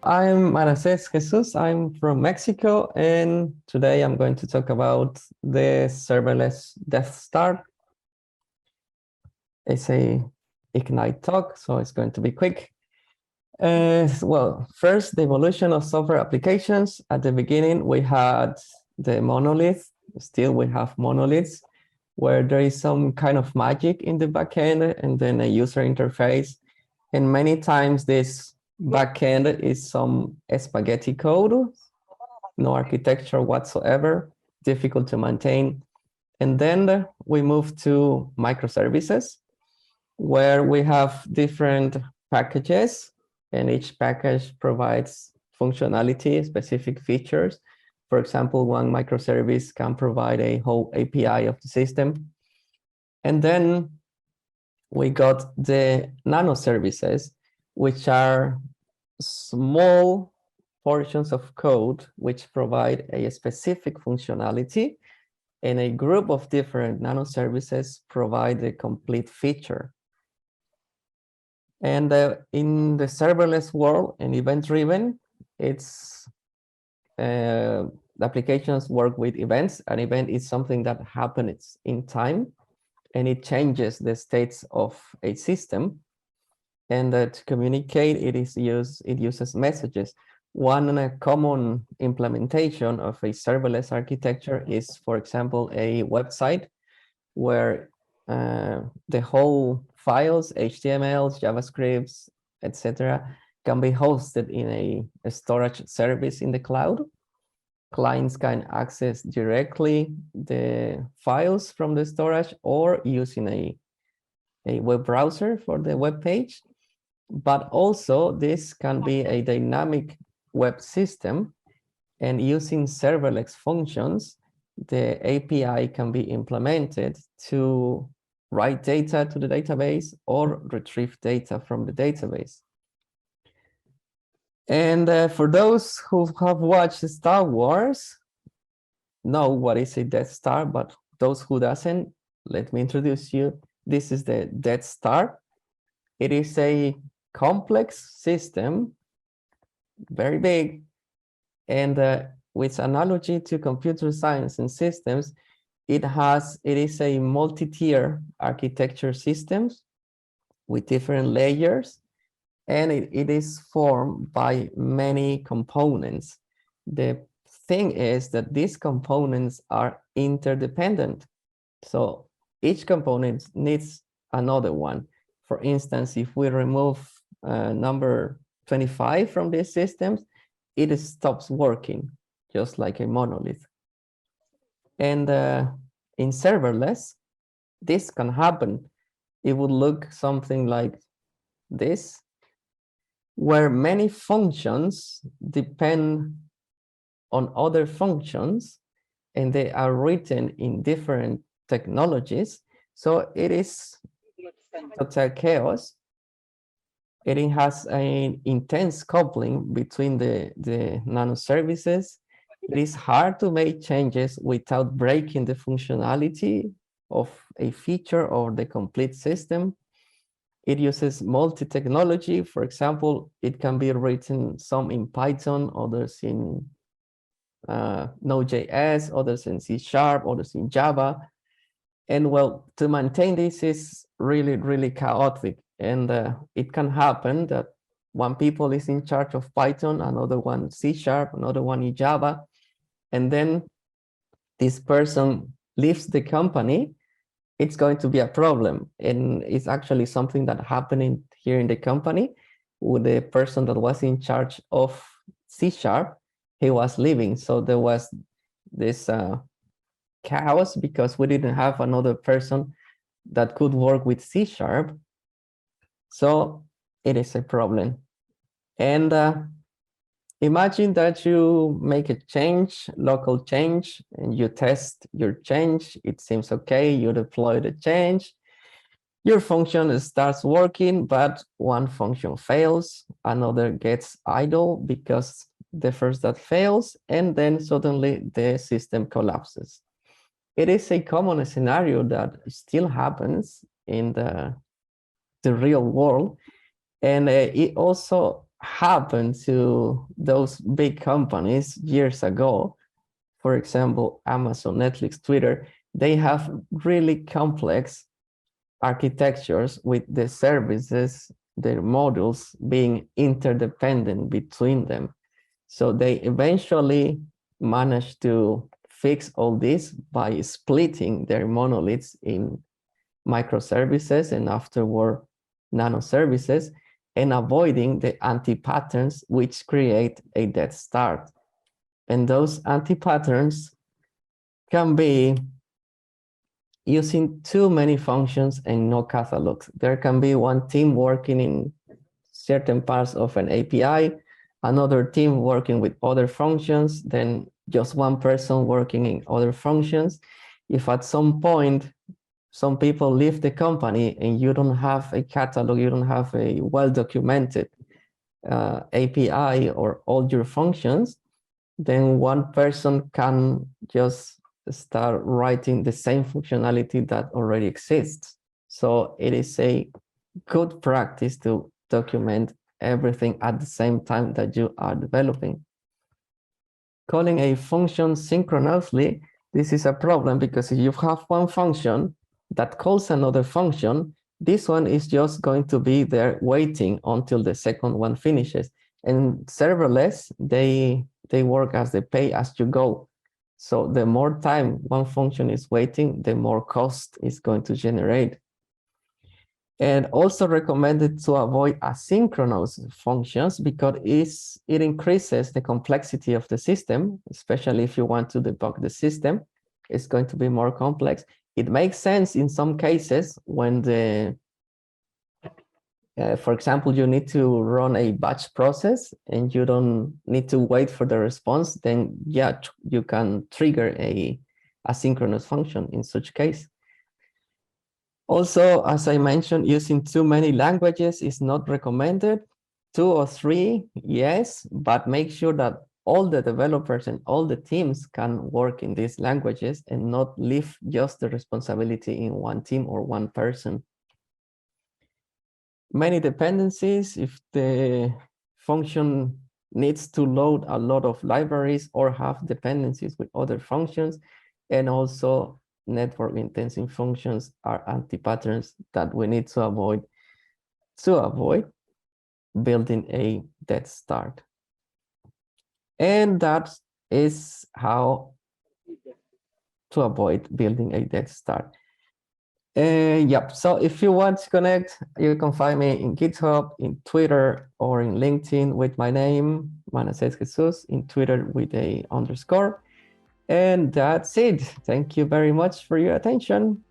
I'm Manasés Jesús. I'm from Mexico, and today I'm going to talk about the serverless Death Star. It's a Ignite talk, so it's going to be quick. Well, first, the evolution of software applications. At the beginning, we had the monolith. Still, we have monoliths, where there is some kind of magic in the backend and then a user interface. And many times this backend is some spaghetti code, no architecture whatsoever, difficult to maintain. And then we move to microservices, where we have different packages, and each package provides functionality, specific features. For example, one microservice can provide a whole API of the system. And then we got the nanoservices, which are small portions of code which provide a specific functionality, and a group of different nanoservices provide a complete feature. And in the serverless world and event-driven, it's the applications work with events. An event is something that happens in time, and it changes the states of a system. And to communicate, it uses messages. One common implementation of a serverless architecture is, for example, a website where the whole files, HTMLs, JavaScripts, etc., can be hosted in a storage service in the cloud. Clients can access directly the files from the storage or using a web browser for the web page. But also this can be a dynamic web system, and using serverless functions, the API can be implemented to write data to the database or retrieve data from the database. And for those who have watched Star Wars, know what is a Death Star, but those who doesn't, let me introduce you. This is the Death Star. It is a complex system, very big, and with analogy to computer science and systems, it is a multi-tier architecture systems with different layers, and it is formed by many components. The thing is that these components are interdependent, so each component needs another one. For instance, if we remove number 25 from these systems, it stops working, just like a monolith. And in serverless, this can happen. It would look something like this, where many functions depend on other functions, and they are written in different technologies. So it is total chaos. It has an intense coupling between the nanoservices. It is hard to make changes without breaking the functionality of a feature or the complete system. It uses multi-technology. For example, it can be written some in Python, others in Node.js, others in C#, others in Java. And well, to maintain this is really, really chaotic. And it can happen that one people is in charge of Python, another one C#, another one in Java. And then this person leaves the company, it's going to be a problem. And it's actually something that happening here in the company with the person that was in charge of C#, he was leaving. So there was this chaos because we didn't have another person that could work with C#. So it is a problem. And imagine that you make a change, local change, and you test your change. It seems okay, you deploy the change. Your function starts working, but one function fails, another gets idle because the first that fails, and then suddenly the system collapses. It is a common scenario that still happens in the real world. And it also happened to those big companies years ago, for example, Amazon, Netflix, Twitter, they have really complex architectures with the services, their modules being interdependent between them. So they eventually managed to fix all this by splitting their monoliths in microservices and afterward nanoservices, and avoiding the anti-patterns which create a dead start. And those anti-patterns can be using too many functions and no catalogs. There can be one team working in certain parts of an API, another team working with other functions, then just one person working in other functions. If at some point some people leave the company and you don't have a catalog, you don't have a well-documented API or all your functions, then one person can just start writing the same functionality that already exists. So it is a good practice to document everything at the same time that you are developing. Calling a function synchronously, this is a problem because if you have one function that calls another function, this one is just going to be there waiting until the second one finishes. And serverless, they work as the pay as you go. So the more time one function is waiting, the more cost is going to generate. And also recommended to avoid asynchronous functions because it increases the complexity of the system, especially if you want to debug the system. It's going to be more complex. It makes sense in some cases when for example, you need to run a batch process and you don't need to wait for the response, then yeah, you can trigger a asynchronous function in such case. Also, as I mentioned, using too many languages is not recommended. 2 or 3, yes, but make sure that all the developers and all the teams can work in these languages and not leave just the responsibility in one team or one person. Many dependencies, if the function needs to load a lot of libraries or have dependencies with other functions, and also network intensive functions are anti-patterns that we need to avoid building a dead start. And that is how to avoid building a dead start. Yep, so if you want to connect, you can find me in GitHub, in Twitter, or in LinkedIn with my name, Manasés Jesús, in Twitter with a _. And that's it. Thank you very much for your attention.